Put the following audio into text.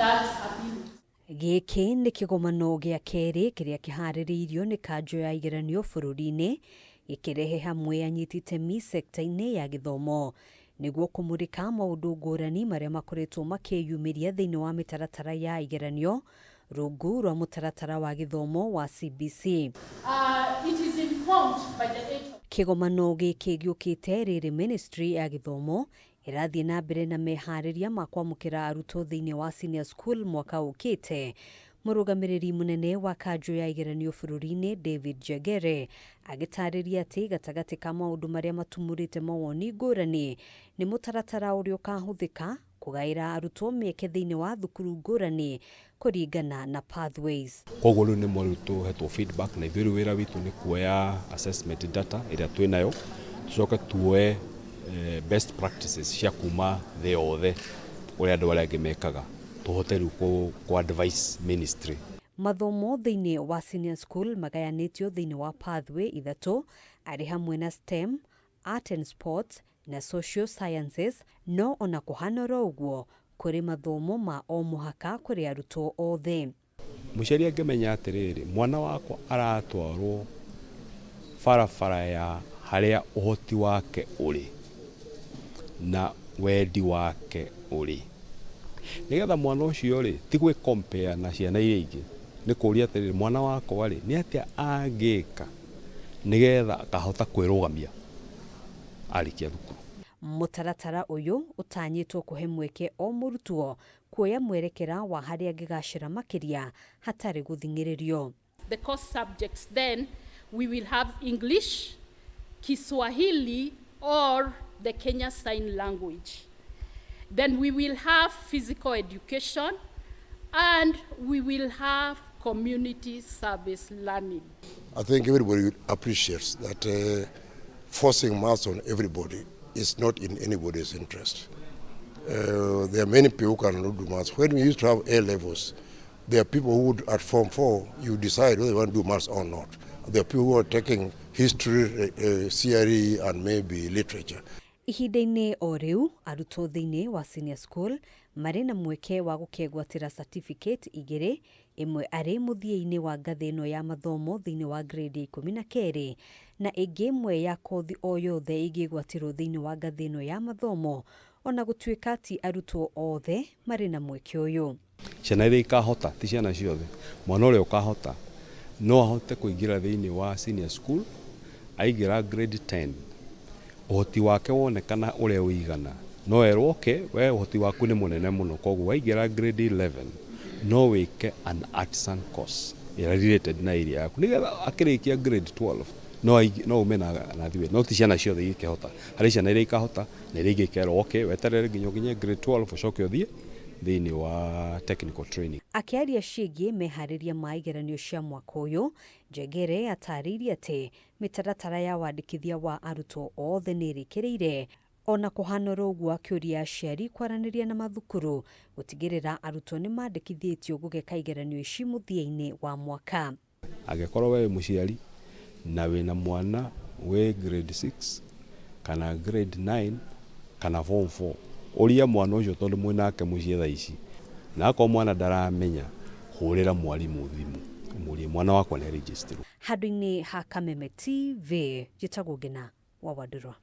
that appeal. Gĩkĩ nĩ kĩgomano gĩa kerĩ kĩrĩa kĩharĩrĩirio nĩ kanjũ ya igeranio bũrũri-inĩ gĩkĩrehe hamwe anyiti itemi sekta-inĩ ya gĩthomo nĩguo kũmũrĩka maũndũ ngũrani marĩa makoretwo makĩyumĩria thĩinĩ wa mĩtaratara ya igeranio rungu rwa mũtaratara wa gĩthomo wa CBC. It is informed by the Kĩgomano gĩkĩ gĩũkĩte rĩrĩ ministry ya gĩthomo ĩrathiĩ na mbere na meharĩria ma kwamũkĩra arutwo thĩinĩ wa senior school mwaka ũkĩte. Mũrũgamĩrĩri mũnene wa kanjũ ya igeranio bũrũri-inĩ David Jagere agĩtarĩria atĩ gatagatĩ ka maũndũ marĩa matumũrĩte mawoni ngũrani nĩ mũtaratara ũrĩa ũkahũthĩka kũgaĩra arutwo mĩeke thĩinĩ wa thukuru ngũrani kũringana na pathways. Koguo rĩu nĩ mũrutwo hetwo feedback na ithuĩ wĩra witũ nĩ kuoya assessment data ĩrĩa twĩnayo tucoke tuoe best practices cia kuma thĩ yothe ũrĩa andũ arĩa angĩ mekaga tũhote rĩu ku-advise ministry. Mathomo thĩinĩ wa senior school magayanĩtio thĩinĩ wa pathway ithatũ arĩ hamwe na STEM, Art and Sports na Social Sciences, no ona kũhana ũguo kũrĩ mathomo ma o mũhaka kũrĩ arutwo othe. Mũciari angĩmenya atĩrĩrĩ, mwana wakwa aratwarwo barabara ya harĩa ũhoti wake ũrĩ na wendi wake ũrĩ, nĩgetha mwana ũcio rĩ ti gwĩ compare na ciana iria ingĩ, nĩ kũria atĩrĩrĩ mwana wakwa rĩ nĩ atĩa angĩka nĩgetha akahota kwĩrũgamia arĩkia thukuru. Mũtaratara ũyũ ũtanyĩtwo kũhe mweke o mũrutwo kuoya mwerekera wa harĩa angĩgacĩra makĩria hatarĩ gũthing'ĩrĩrio. The course subjects then we will have English, Kiswahili or the Kenya Sign Language. Then we will have physical education and we will have community service learning. I think everybody appreciates that forcing maths on everybody is not in anybody's interest. There are many people who cannot do maths. When we used to have A levels, there are people who would, at Form 4, you decide whether you want to do maths or not. There are people who are taking history, CRE and maybe literature. Ihinda-inĩ o rĩu arutwo thĩinĩ wa senior school marĩ na mweke wa gũkegwatĩra certificate igĩrĩ, ĩmwe arĩ mũthia-inĩ wa ngathĩ ĩno ya mathomo thĩinĩ wa grade 12 na ĩngĩ ĩmwe ya kothi o yothe ĩngĩgwatirwo thĩinĩ wa ngathĩ ĩno ya mathomo, ona gũtuĩka ti arutwo othe marĩ na mweke ũyũ. Ciana iria ikahota ti ciana ciothe, mwana ũrĩa ũkahota no ahote kũingĩra thĩinĩ wa senior school aingĩra grade 10 ũhoti wake wonekana ũrĩa ũigana no erwo we ũhoti waku nĩ mũnene mũno, koguo waingĩra grade 11 no wĩke an artisan course related na area yaku nĩgetha akĩrĩkia grade 12 no ume na thiwe. No ti ciana ciothe ikĩhota, harĩ ciana iria ikahota na iria ingĩkerwo weterere nginya grade 12 ũcoke ũthiĩ thĩinĩ wa technical training. Akĩaria ciĩgiĩ meharĩria ma igeranio cia mwaka ũyũ, Jagere atarĩirie atĩ mĩtaratara ya wandĩkithia wa arutwo othe nĩ ĩrĩkĩrĩire, ona kũhana ũguo akĩũria aciari kwaranĩria na mathukuru gũtigĩrĩra arutwo nĩ mandĩkithĩtio gũgeka igeranio ici mũthia-inĩ wa mwaka. Angĩkorwo we mũciari na wĩna mwana we grade 6 kana grade 9 kana form 4, ũria mwana ũcio tondũ mwĩnake mũciĩ thaa ici, na akorwo mwana ndaramenya hũrĩra mwarimũ thimũ ũmũrie mwana wakwa nĩ register. Handũ-inĩ ha Kameme TV, njĩtagwo Ngina wa Wandũrwa.